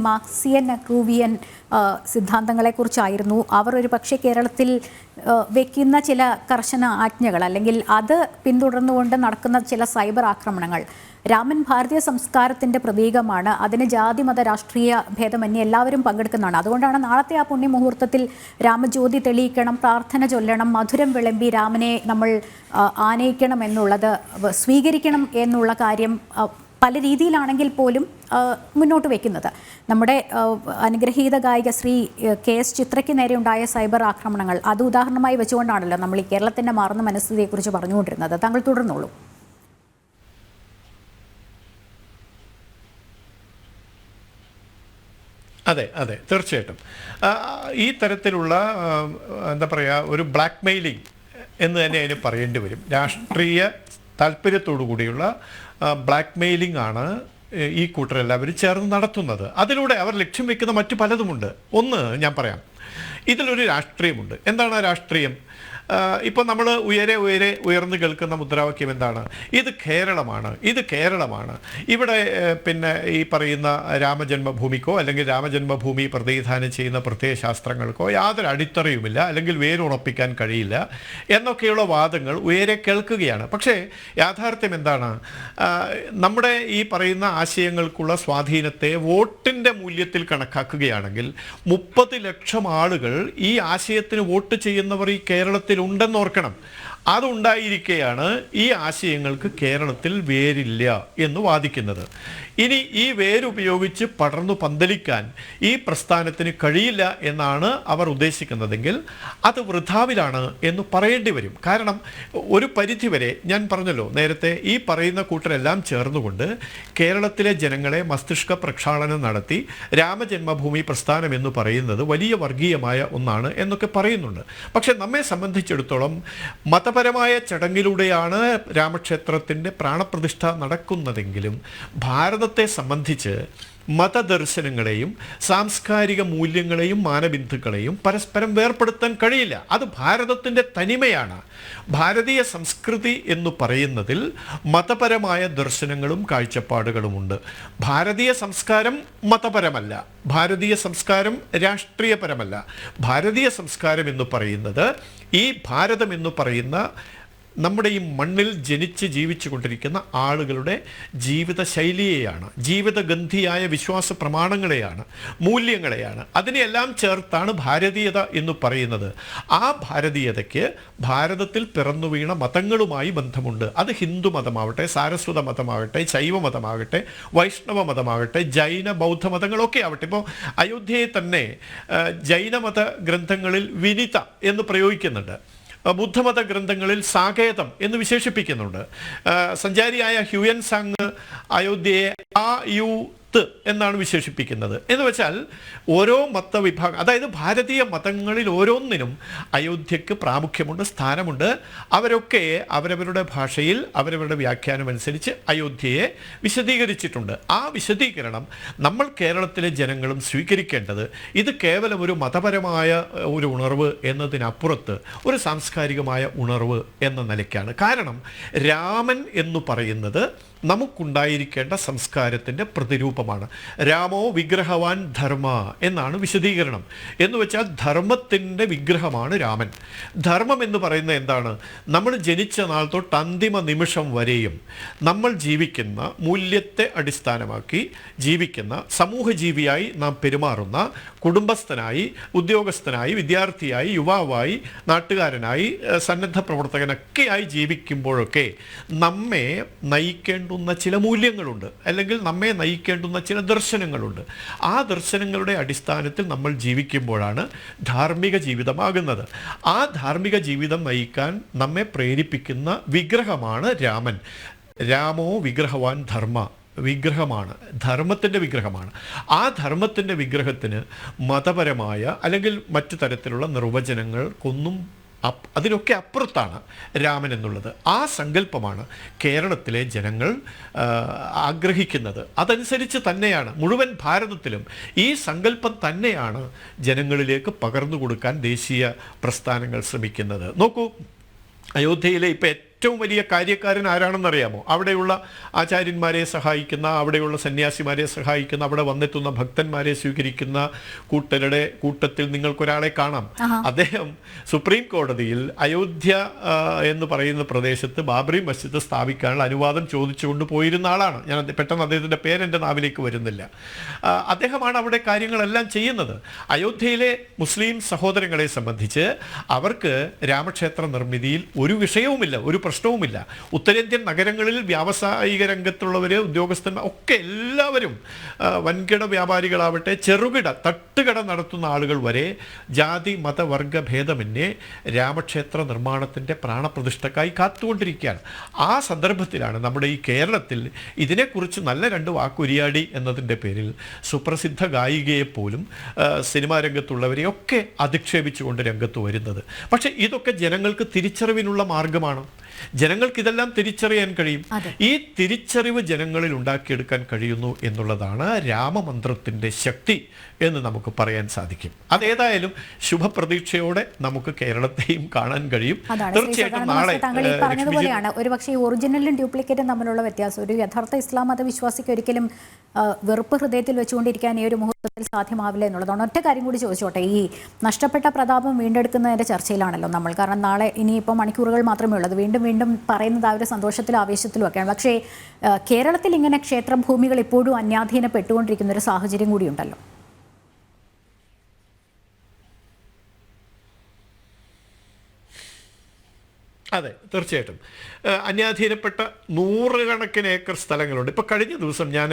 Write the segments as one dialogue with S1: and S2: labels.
S1: Marxian ക്രൂവിയൻ സിദ്ധാന്തങ്ങളെക്കുറിച്ചായിരുന്നു. അവർ ഒരു പക്ഷേ കേരളത്തിൽ വയ്ക്കുന്ന ചില കർശന ആജ്ഞകൾ അല്ലെങ്കിൽ അത് പിന്തുടർന്നുകൊണ്ട് നടക്കുന്ന ചില സൈബർ ആക്രമണങ്ങൾ. രാമൻ ഭാരതീയ സംസ്കാരത്തിൻ്റെ പ്രതീകമാണ്. അതിന് ജാതി മത രാഷ്ട്രീയ ഭേദമന്യേ എല്ലാവരും പങ്കെടുക്കുന്നതാണ്. അതുകൊണ്ടാണ് നാളത്തെ ആ പുണ്യമുഹൂർത്തത്തിൽ രാമജ്യോതി തെളിയിക്കണം, പ്രാർത്ഥന ചൊല്ലണം, മധുരം വിളമ്പി രാമനെ നമ്മൾ ആനയിക്കണം എന്നുള്ളത്, സ്വീകരിക്കണം എന്നുള്ള കാര്യം പല രീതിയിലാണെങ്കിൽ പോലും മുന്നോട്ട് വയ്ക്കുന്നത്. നമ്മുടെ അനുഗ്രഹീത ഗായിക ശ്രീ KS ചിത്രയ്ക്ക് നേരെ ഉണ്ടായ സൈബർ ആക്രമണങ്ങൾ അത് ഉദാഹരണമായി വെച്ചുകൊണ്ടാണല്ലോ നമ്മൾ ഈ കേരളത്തിൻ്റെ മാറുന്ന മനസ്ഥിതിയെക്കുറിച്ച് പറഞ്ഞുകൊണ്ടിരുന്നത്. താങ്കൾ തുടർന്നോളൂ.
S2: അതെ അതെ, തീർച്ചയായിട്ടും ഈ തരത്തിലുള്ള എന്താ പറയുക, ഒരു ബ്ലാക്ക് മെയിലിംഗ് എന്ന് തന്നെ അതിന് പറയേണ്ടി വരും. രാഷ്ട്രീയ താല്പര്യത്തോടു കൂടിയുള്ള ബ്ലാക്ക് മെയിലിംഗ് ആണ് ഈ കൂട്ടരെല്ലാവരും ചേർന്ന് നടത്തുന്നത്. അതിലൂടെ അവർ ലക്ഷ്യം വെക്കുന്ന മറ്റു പലതുമുണ്ട്. ഒന്ന് ഞാൻ പറയാം, ഇതിലൊരു രാഷ്ട്രീയമുണ്ട്. എന്താണ് ആ രാഷ്ട്രീയം? ഇപ്പോൾ നമ്മൾ ഉയർന്നു കേൾക്കുന്ന മുദ്രാവാക്യം എന്താണ്? ഇത് കേരളമാണ്, ഇത് കേരളമാണ്. ഇവിടെ പിന്നെ ഈ പറയുന്ന രാമജന്മഭൂമിക്കോ അല്ലെങ്കിൽ രാമജന്മഭൂമി പ്രതിനിധാനം ചെയ്യുന്ന പ്രത്യയശാസ്ത്രങ്ങൾക്കോ യാതൊരു അടിത്തറയുമില്ല, അല്ലെങ്കിൽ വേരുറപ്പിക്കാൻ കഴിയില്ല എന്നൊക്കെയുള്ള വാദങ്ങൾ കേൾക്കുകയാണ്. പക്ഷേ യാഥാർത്ഥ്യം എന്താണ്? നമ്മുടെ ഈ പറയുന്ന ആശയങ്ങൾക്കുള്ള സ്വാധീനത്തെ വോട്ടിൻ്റെ മൂല്യത്തിൽ കണക്കാക്കുകയാണെങ്കിൽ 30 ലക്ഷം ആളുകൾ ഈ ആശയത്തിന് വോട്ട് ചെയ്യുന്നവർ ഈ കേരളത്തിൽ ഉണ്ടെന്നോർക്കണം. അതുണ്ടായിരിക്കെയാണ് ഈ ആശയങ്ങൾക്ക് കേരളത്തിൽ വേരില്ല എന്ന് വാദിക്കുന്നത്. ഇനി ഈ വേരുപയോഗിച്ച് പടർന്നു പന്തലിക്കാൻ ഈ പ്രസ്ഥാനത്തിന് കഴിയില്ല എന്നാണ് അവർ ഉദ്ദേശിക്കുന്നതെങ്കിൽ അത് വൃഥാവിലാണ് എന്ന് പറയേണ്ടി വരും. കാരണം ഒരു പരിധിവരെ ഞാൻ പറഞ്ഞല്ലോ നേരത്തെ, ഈ പറയുന്ന കൂട്ടരെല്ലാം ചേർന്നുകൊണ്ട് കേരളത്തിലെ ജനങ്ങളെ മസ്തിഷ്ക പ്രക്ഷാളനം നടത്തി രാമജന്മഭൂമി പ്രസ്ഥാനം എന്ന് പറയുന്നത് വലിയ വർഗീയമായ ഒന്നാണ് എന്നൊക്കെ പറയുന്നുണ്ട്. പക്ഷെ നമ്മെ സംബന്ധിച്ചിടത്തോളം മതപരമായ ചടങ്ങിലൂടെയാണ് രാമക്ഷേത്രത്തിൻ്റെ പ്രാണപ്രതിഷ്ഠ നടക്കുന്നതെങ്കിലും ഭാരതത്തെ സംബന്ധിച്ച് മതദർശനങ്ങളെയും സാംസ്കാരിക മൂല്യങ്ങളെയും മാനബിന്ദുക്കളെയും പരസ്പരം വേർപെടുത്താൻ കഴിയില്ല. അത് ഭാരതത്തിൻ്റെ തനിമയാണ്. ഭാരതീയ സംസ്കൃതി എന്ന് പറയുന്നതിൽ മതപരമായ ദർശനങ്ങളും കാഴ്ചപ്പാടുകളുമുണ്ട്. ഭാരതീയ സംസ്കാരം മതപരമല്ല, ഭാരതീയ സംസ്കാരം രാഷ്ട്രീയപരമല്ല. ഭാരതീയ സംസ്കാരം എന്ന് പറയുന്നത് ഈ ഭാരതം എന്ന് പറയുന്ന നമ്മുടെ ഈ മണ്ണിൽ ജനിച്ച് ജീവിച്ചു കൊണ്ടിരിക്കുന്ന ആളുകളുടെ ജീവിത ശൈലിയെയാണ്, ജീവിതഗന്ധിയായ വിശ്വാസ പ്രമാണങ്ങളെയാണ്, മൂല്യങ്ങളെയാണ്. അതിനെല്ലാം ചേർത്താണ് ഭാരതീയത എന്ന് പറയുന്നത്. ആ ഭാരതീയതയ്ക്ക് ഭാരതത്തിൽ പിറന്നു വീണ മതങ്ങളുമായി ബന്ധമുണ്ട്. അത് ഹിന്ദു മതമാവട്ടെ, സാരസ്വത മതമാകട്ടെ, ശൈവ മതമാകട്ടെ, വൈഷ്ണവ മതമാകട്ടെ, ജൈന ബൗദ്ധ മതങ്ങളൊക്കെ ആവട്ടെ. ഇപ്പോൾ അയോധ്യയെ തന്നെ ജൈനമത ഗ്രന്ഥങ്ങളിൽ വിനിത എന്ന് പ്രയോഗിക്കുന്നുണ്ട്, ബുദ്ധമത ഗ്രന്ഥങ്ങളിൽ സാകേതം എന്ന് വിശേഷിപ്പിക്കുന്നുണ്ട്. സഞ്ചാരിയായ ഹ്യൂയൻ സാങ് അയോധ്യയെ എന്നാണ് വിശേഷിപ്പിക്കുന്നത്. എന്ന് വെച്ചാൽ ഓരോ മതവിഭാഗം, അതായത് ഭാരതീയ മതങ്ങളിൽ ഓരോന്നിനും അയോധ്യക്ക് പ്രാമുഖ്യമുണ്ട്, സ്ഥാനമുണ്ട്. അവരൊക്കെ അവരവരുടെ ഭാഷയിൽ അവരവരുടെ വ്യാഖ്യാനം അനുസരിച്ച് അയോധ്യയെ വിശദീകരിച്ചിട്ടുണ്ട്. ആ വിശദീകരണം നമ്മൾ കേരളത്തിലെ ജനങ്ങളും സ്വീകരിക്കേണ്ടത് ഇത് കേവലം ഒരു മതപരമായ ഒരു ഉണർവ് എന്നതിനപ്പുറത്ത് ഒരു സാംസ്കാരികമായ ഉണർവ് എന്ന നിലയ്ക്കാണ്. കാരണം രാമൻ എന്ന് പറയുന്നത് നമുക്കുണ്ടായിരിക്കേണ്ട സംസ്കാരത്തിൻ്റെ പ്രതിരൂപമാണ്. രാമോ വിഗ്രഹവാൻ ധർമ്മ എന്നാണ് വിശദീകരണം. എന്ന് വെച്ചാൽ ധർമ്മത്തിൻ്റെ വിഗ്രഹമാണ് രാമൻ. ധർമ്മം എന്ന് പറയുന്നത് എന്താണ്? നമ്മൾ ജനിച്ച നാൾ തൊട്ട് അന്തിമ നിമിഷം വരെയും നമ്മൾ ജീവിക്കുന്ന മൂല്യത്തെ അടിസ്ഥാനമാക്കി ജീവിക്കുന്ന സമൂഹജീവിയായി നാം പെരുമാറുന്ന, കുടുംബസ്ഥനായി, ഉദ്യോഗസ്ഥനായി, വിദ്യാർത്ഥിയായി, യുവാവായി, നാട്ടുകാരനായി, സന്നദ്ധ പ്രവർത്തകനൊക്കെയായി ജീവിക്കുമ്പോഴൊക്കെ നമ്മെ നയിക്കേണ്ടുന്ന ചില മൂല്യങ്ങളുണ്ട്, അല്ലെങ്കിൽ നമ്മെ നയിക്കേണ്ടുന്ന ചില ദർശനങ്ങളുണ്ട്. ആ ദർശനങ്ങളുടെ അടിസ്ഥാനത്തിൽ നമ്മൾ ജീവിക്കുമ്പോഴാണ് ധാർമ്മിക ജീവിതമാകുന്നത്. ആ ധാർമ്മിക ജീവിതം നയിക്കാൻ നമ്മെ പ്രേരിപ്പിക്കുന്ന വിഗ്രഹമാണ് രാമൻ. രാമോ വിഗ്രഹവാൻ ധർമ്മ, വിഗ്രഹമാണ്, ധർമ്മത്തിൻ്റെ വിഗ്രഹമാണ്. ആ ധർമ്മത്തിൻ്റെ വിഗ്രഹത്തിന് മതപരമായ അല്ലെങ്കിൽ മറ്റു തരത്തിലുള്ള നിർവചനങ്ങൾക്കൊന്നും അതിനൊക്കെ അപ്പുറത്താണ് രാമൻ എന്നുള്ളത്. ആ സങ്കല്പമാണ് കേരളത്തിലെ ജനങ്ങൾ ആഗ്രഹിക്കുന്നത്. അതനുസരിച്ച് തന്നെയാണ് മുഴുവൻ ഭാരതത്തിലും ഈ സങ്കല്പം തന്നെയാണ് ജനങ്ങളിലേക്ക് പകർന്നു കൊടുക്കാൻ ദേശീയ പ്രസ്ഥാനങ്ങൾ ശ്രമിക്കുന്നത്. നോക്കൂ, അയോധ്യയിലെ ഇപ്പം ഏറ്റവും വലിയ കാര്യക്കാരൻ ആരാണെന്നറിയാമോ? അവിടെയുള്ള ആചാര്യന്മാരെ സഹായിക്കുന്ന, അവിടെയുള്ള സന്യാസിമാരെ സഹായിക്കുന്ന, അവിടെ വന്നെത്തുന്ന ഭക്തന്മാരെ സ്വീകരിക്കുന്ന കൂട്ടത്തിൽ നിങ്ങൾക്കൊരാളെ കാണാം. അദ്ദേഹം സുപ്രീം കോടതിയിൽ അയോധ്യ എന്ന് പറയുന്ന പ്രദേശത്ത് ബാബറി മസ്ജിദ് സ്ഥാപിക്കാനുള്ള അനുവാദം ചോദിച്ചുകൊണ്ട് പോയിരുന്ന ആളാണ്. ഞാൻ പെട്ടെന്ന് അദ്ദേഹത്തിൻ്റെ പേരെൻ്റെ നാവിലേക്ക് വരുന്നില്ല. അദ്ദേഹമാണ് അവിടെ കാര്യങ്ങളെല്ലാം ചെയ്യുന്നത്. അയോധ്യയിലെ മുസ്ലിം സഹോദരങ്ങളെ സംബന്ധിച്ച് അവർക്ക് രാമക്ഷേത്ര നിർമ്മിതിയിൽ ഒരു വിഷയവുമില്ല, ഒരു പ്രശ്നവുമില്ല. ഉത്തരേന്ത്യൻ നഗരങ്ങളിൽ വ്യാവസായിക രംഗത്തുള്ളവർ, ഉദ്യോഗസ്ഥന്മാർ ഒക്കെ എല്ലാവരും, വൻകിട വ്യാപാരികളാവട്ടെ, ചെറുകിട തട്ടുകട നടത്തുന്ന ആളുകൾ വരെ ജാതി മത വർഗ ഭേദമന്യേ രാമക്ഷേത്ര നിർമ്മാണത്തിൻ്റെ പ്രാണപ്രതിഷ്ഠക്കായി കാത്തുകൊണ്ടിരിക്കുകയാണ്. ആ സന്ദർഭത്തിലാണ് നമ്മുടെ ഈ കേരളത്തിൽ ഇതിനെക്കുറിച്ച് നല്ല രണ്ട് വാക്കുരിയാടി എന്നതിൻ്റെ പേരിൽ സുപ്രസിദ്ധ ഗായികയെപ്പോലും സിനിമാ രംഗത്തുള്ളവരെയൊക്കെ അധിക്ഷേപിച്ചുകൊണ്ട് രംഗത്ത് വരുന്നത്. പക്ഷേ ഇതൊക്കെ ജനങ്ങൾക്ക് തിരിച്ചറിവിനുള്ള മാർഗമാണ്. ജനങ്ങൾക്ക് ഇതെല്ലാം തിരിച്ചറിയാൻ കഴിയും. ഈ തിരിച്ചറിവ് ജനങ്ങളിൽ ഉണ്ടാക്കിയെടുക്കാൻ കഴിയുന്നു എന്നുള്ളതാണ് രാമമന്ത്രത്തിൻ്റെ ശക്തി എന്ന് നമുക്ക് പറയാൻ സാധിക്കും. അതേതായാലും ശുഭപ്രതീക്ഷയോടെ നമുക്ക് കേരളത്തെയും കാണാൻ കഴിയും. തീർച്ചയായിട്ടും നാളെ
S1: പറഞ്ഞതുപോലെയാണ് ഒരുപക്ഷെ ഒറിജിനലും ഡ്യൂപ്ലിക്കേറ്റും തമ്മിലുള്ള വ്യത്യാസം. ഒരു യഥാർത്ഥ ഇസ്ലാം മതവിശ്വാസിക്ക് ഒരിക്കലും വെറുപ്പ് ഹൃദയത്തിൽ വെച്ചുകൊണ്ടിരിക്കാൻ ഈ ഒരു മുഹൂർത്തത്തിൽ സാധ്യമാവില്ല എന്നുള്ളതാണ്. ഒറ്റ കാര്യം കൂടി ചോദിച്ചോട്ടെ, ഈ നഷ്ടപ്പെട്ട പ്രതാപം വീണ്ടെടുക്കുന്നതിൻ്റെ ചർച്ചയിലാണല്ലോ നമ്മൾ. കാരണം നാളെ ഇനിയിപ്പോൾ മണിക്കൂറുകൾ മാത്രമേ ഉള്ളത്. വീണ്ടും വീണ്ടും പറയുന്നത് ആ ഒരു സന്തോഷത്തിലും ആവേശത്തിലും ഒക്കെയാണ്. പക്ഷേ കേരളത്തിൽ ഇങ്ങനെ ക്ഷേത്രഭൂമികൾ ഇപ്പോഴും അന്യാധീനപ്പെട്ടുകൊണ്ടിരിക്കുന്ന ഒരു സാഹചര്യം കൂടിയുണ്ടല്ലോ.
S2: അതെ, തീർച്ചയായിട്ടും അന്യാധീനപ്പെട്ട നൂറുകണക്കിന് ഏക്കർ സ്ഥലങ്ങളുണ്ട്. ഇപ്പോൾ കഴിഞ്ഞ ദിവസം ഞാൻ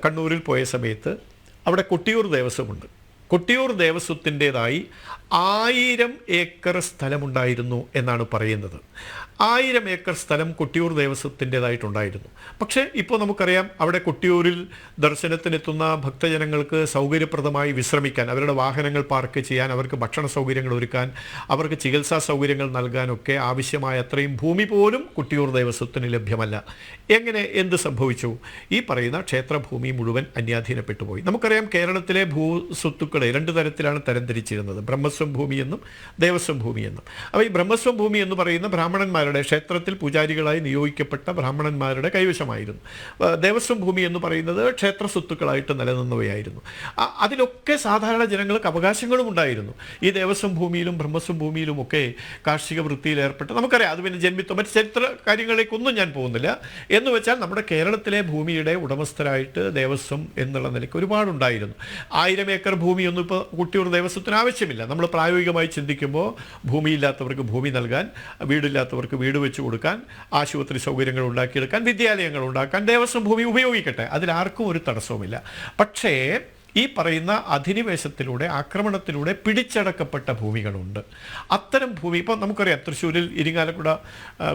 S2: കണ്ണൂരിൽ പോയ സമയത്ത് അവിടെ കൊട്ടിയൂർ ദേവസ്വമുണ്ട്. കൊട്ടിയൂർ ദേവസ്വത്തിൻ്റേതായി 1000 ഏക്കർ സ്ഥലമുണ്ടായിരുന്നു എന്നാണ് പറയുന്നത്. 1000 ഏക്കർ സ്ഥലം കൊട്ടിയൂർ ദേവസ്വത്തിൻ്റേതായിട്ടുണ്ടായിരുന്നു. പക്ഷേ ഇപ്പോൾ നമുക്കറിയാം, അവിടെ കൊട്ടിയൂരിൽ ദർശനത്തിനെത്തുന്ന ഭക്തജനങ്ങൾക്ക് സൗകര്യപ്രദമായി വിശ്രമിക്കാൻ, അവരുടെ വാഹനങ്ങൾ പാർക്ക് ചെയ്യാൻ, അവർക്ക് ഭക്ഷണ സൗകര്യങ്ങൾ ഒരുക്കാൻ, അവർക്ക് ചികിത്സാ സൗകര്യങ്ങൾ നൽകാനൊക്കെ ആവശ്യമായ അത്രയും ഭൂമി പോലും കൊട്ടിയൂർ ദേവസ്വത്തിന് ലഭ്യമല്ല. എന്ത് സംഭവിച്ചു? ഈ പറയുന്ന ക്ഷേത്രഭൂമി മുഴുവൻ അന്യാധീനപ്പെട്ടു പോയി. നമുക്കറിയാം, കേരളത്തിലെ ഭൂസ്വത്തുക്കളെ 2 തരത്തിലാണ് തരംതിരിച്ചിരുന്നത്: ബ്രഹ്മസ്വം ഭൂമിയെന്നും ദേവസ്വം ഭൂമിയെന്നും. അപ്പോൾ ഈ ബ്രഹ്മസ്വം ഭൂമി എന്ന് പറയുന്ന ബ്രാഹ്മണന്മാരുടെ, ക്ഷേത്രത്തിൽ പൂജാരികളായി നിയോഗിക്കപ്പെട്ട ബ്രാഹ്മണന്മാരുടെ കൈവശമായിരുന്നു. ദേവസ്വം ഭൂമി എന്ന് പറയുന്നത് ക്ഷേത്ര സ്വത്തുക്കളായിട്ട് നിലനിന്നവയായിരുന്നു. അതിലൊക്കെ സാധാരണ ജനങ്ങൾക്ക് അവകാശങ്ങളും ഉണ്ടായിരുന്നു. ഈ ദേവസ്വം ഭൂമിയിലും ബ്രഹ്മസ്വം ഭൂമിയിലുമൊക്കെ കാർഷിക വൃത്തിയിൽ ഏർപ്പെട്ട്, നമുക്കറിയാം, അത് പിന്നെ ജന്മിത്വം, മറ്റ് ചരിത്ര കാര്യങ്ങളിലേക്കൊന്നും ഞാൻ പോകുന്നില്ല. എന്ന് വെച്ചാൽ നമ്മുടെ കേരളത്തിലെ ഭൂമിയുടെ ഉടമസ്ഥരായിട്ട് ദേവസ്വം എന്നുള്ള നിലയ്ക്ക് ഒരുപാടുണ്ടായിരുന്നു. 1000 ഏക്കർ ഭൂമിയൊന്നും ഇപ്പോൾ കൊട്ടിയൂർ ദേവസ്വത്തിന് ആവശ്യമില്ല. നമ്മൾ പ്രായോഗികമായി ചിന്തിക്കുമ്പോൾ ഭൂമിയില്ലാത്തവർക്ക് ഭൂമി നൽകാൻ, വീടില്ലാത്തവർക്ക് വീട് വെച്ച് കൊടുക്കാൻ, ആശുപത്രി സൗകര്യങ്ങൾ ഉണ്ടാക്കിയെടുക്കാൻ, വിദ്യാലയങ്ങൾ ഉണ്ടാക്കാൻ ദേവസ്വം ഭൂമി ഉപയോഗിക്കട്ടെ, അതിലാർക്കും ഒരു തടസ്സവുമില്ല. പക്ഷേ ഈ പറയുന്ന അധിനിവേശത്തിലൂടെ, ആക്രമണത്തിലൂടെ പിടിച്ചടക്കപ്പെട്ട ഭൂമികളുണ്ട്. അത്തരം ഭൂമി ഇപ്പോൾ നമുക്കറിയാം, തൃശ്ശൂരിൽ ഇരിങ്ങാലക്കുട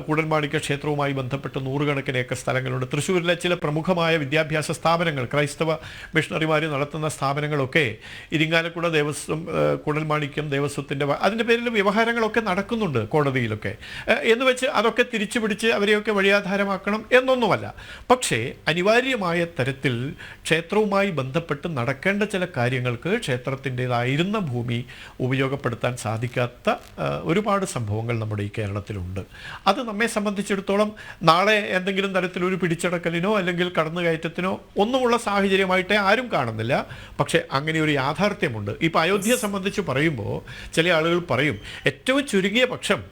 S2: കൂടൽമാണിക്യ ക്ഷേത്രവുമായി ബന്ധപ്പെട്ട് നൂറുകണക്കിന് ഏക്കർ സ്ഥലങ്ങളുണ്ട്. തൃശ്ശൂരിലെ ചില പ്രമുഖമായ വിദ്യാഭ്യാസ സ്ഥാപനങ്ങൾ, ക്രൈസ്തവ മിഷണറിമാർ നടത്തുന്ന സ്ഥാപനങ്ങളൊക്കെ ഇരിങ്ങാലക്കുട ദേവസ്വം, കൂടൽമാണിക്യം ദേവസ്വത്തിൻ്റെ അതിൻ്റെ പേരിൽ വ്യവഹാരങ്ങളൊക്കെ നടക്കുന്നുണ്ട് കോടതിയിലൊക്കെ. എന്ന് വെച്ച് അതൊക്കെ തിരിച്ചു പിടിച്ച് അവരെയൊക്കെ വഴിയാധാരമാക്കണം എന്നൊന്നുമല്ല. പക്ഷേ അനിവാര്യമായ തരത്തിൽ ക്ഷേത്രവുമായി ബന്ധപ്പെട്ട് നടക്കേണ്ട ചില കാര്യങ്ങൾക്ക് ക്ഷേത്രത്തിൻ്റെതായിരുന്ന ഭൂമി ഉപയോഗപ്പെടുത്താൻ സാധിക്കാത്ത ഒരുപാട് സംഭവങ്ങൾ നമ്മുടെ ഈ കേരളത്തിലുണ്ട്. അത് നമ്മെ സംബന്ധിച്ചിടത്തോളം നാളെ എന്തെങ്കിലും തരത്തിലൊരു പിടിച്ചടക്കലിനോ അല്ലെങ്കിൽ കടന്നുകയറ്റത്തിനോ ഒന്നുമുള്ള സാഹചര്യമായിട്ടേ ആരും കാണുന്നില്ല. പക്ഷേ അങ്ങനെ ഒരു യാഥാർത്ഥ്യമുണ്ട്. ഇപ്പോൾ അയോധ്യയെ സംബന്ധിച്ച് പറയുമ്പോൾ ചില ആളുകൾ പറയും, ഏറ്റവും ചുരുങ്ങിയ പക്ഷം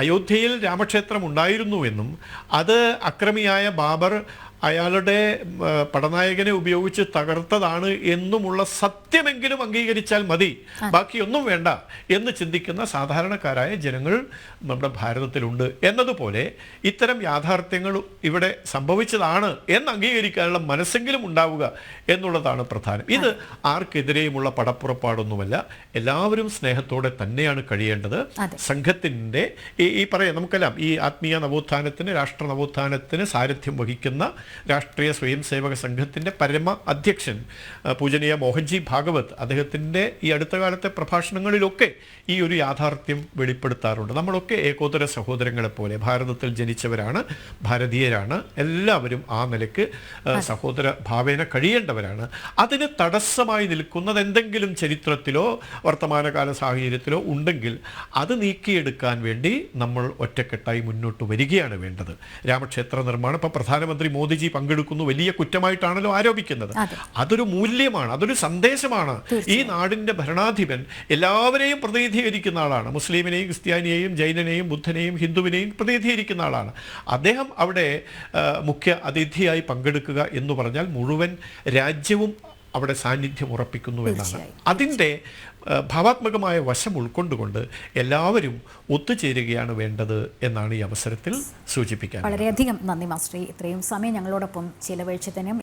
S2: അയോധ്യയിൽ രാമക്ഷേത്രം ഉണ്ടായിരുന്നുവെന്നും അത് അക്രമിയായ ബാബർ അയാളുടെ പടനായകനെ ഉപയോഗിച്ച് തകർത്തതാണ് എന്നുമുള്ള സത്യമെങ്കിലും അംഗീകരിച്ചാൽ മതി, ബാക്കിയൊന്നും വേണ്ട എന്ന് ചിന്തിക്കുന്ന സാധാരണക്കാരായ ജനങ്ങൾ നമ്മുടെ ഭാരതത്തിലുണ്ട്. എന്നതുപോലെ ഇത്തരം യാഥാർത്ഥ്യങ്ങൾ ഇവിടെ സംഭവിച്ചതാണ് എന്ന് അംഗീകരിക്കാനുള്ള മനസ്സെങ്കിലും ഉണ്ടാവുക എന്നുള്ളതാണ് പ്രധാനം. ഇത് ആർക്കെതിരെയുമുള്ള പടപ്പുറപ്പാടൊന്നുമല്ല. എല്ലാവരും സ്നേഹത്തോടെ തന്നെയാണ് കഴിയേണ്ടത്. സംഘത്തിൻ്റെ ഈ പറയാം, നമുക്കെല്ലാം ഈ ആത്മീയ നവോത്ഥാനത്തിന്, രാഷ്ട്ര നവോത്ഥാനത്തിന് സാരഥ്യം വഹിക്കുന്ന രാഷ്ട്രീയ സ്വയം സേവക സംഘത്തിൻ്റെ പരമ അധ്യക്ഷൻ പൂജനീയ മോഹൻജി ഭാഗവത് മുമ്പ് അദ്ദേഹത്തിൻ്റെ ഈ അടുത്ത കാലത്തെ പ്രഭാഷണങ്ങളിലൊക്കെ ഈ ഒരു യാഥാർത്ഥ്യം വെളിപ്പെടുത്താറുണ്ട്. നമ്മളൊക്കെ ഏകോദര സഹോദരങ്ങളെപ്പോലെ ഭാരതത്തിൽ ജനിച്ചവരാണ്, ഭാരതീയരാണ്, എല്ലാവരും ആ നിലയ്ക്ക് സഹോദര ഭാവേന കഴിയേണ്ടവരാണ്. അതിന് തടസ്സമായി നിൽക്കുന്നത് എന്തെങ്കിലും ചരിത്രത്തിലോ വർത്തമാനകാല സാഹചര്യത്തിലോ ഉണ്ടെങ്കിൽ അത് നീക്കിയെടുക്കാൻ വേണ്ടി നമ്മൾ ഒറ്റക്കെട്ടായി മുന്നോട്ട് വരികയാണ് വേണ്ടത്. രാമക്ഷേത്ര നിർമ്മാണം ഇപ്പോൾ പ്രധാനമന്ത്രി മോദിജി പങ്കെടുക്കുന്നു, വലിയ കുറ്റമായിട്ടാണല്ലോ ആരോപിക്കുന്നത്. അതൊരു മൂല്യമാണ്, അതൊരു സന്ദേശമാണ്. ഈ നാടിൻ്റെ ഭരണാധിപൻ എല്ലാവരെയും പ്രതിനിധീകരിക്കുന്ന ആളാണ്. മുസ്ലിമിനെയും ക്രിസ്ത്യാനിയെയും ജൈനനെയും ബുദ്ധനെയും ഹിന്ദുവിനെയും പ്രതിനിധീകരിക്കുന്ന ആളാണ്. അദ്ദേഹം അവിടെ മുഖ്യ അതിഥിയായി പങ്കെടുക്കുക എന്ന് പറഞ്ഞാൽ മുഴുവൻ രാജ്യവും അവിടെ സാന്നിധ്യം ഉറപ്പിക്കുന്നു എന്നാണ്. അതിൻ്റെ ഭാവാത്മകമായ വശം ഉൾക്കൊണ്ടുകൊണ്ട് എല്ലാവരും ഒത്തുചേരുകയാണ് വേണ്ടത് എന്നാണ് ഈ അവസരത്തിൽ സൂചിപ്പിക്കാൻ.
S1: വളരെയധികം നന്ദി മാസ്റ്റർ, ഇത്രയും സമയം ഞങ്ങളോടൊപ്പം ചിലവഴിച്ചതിനും.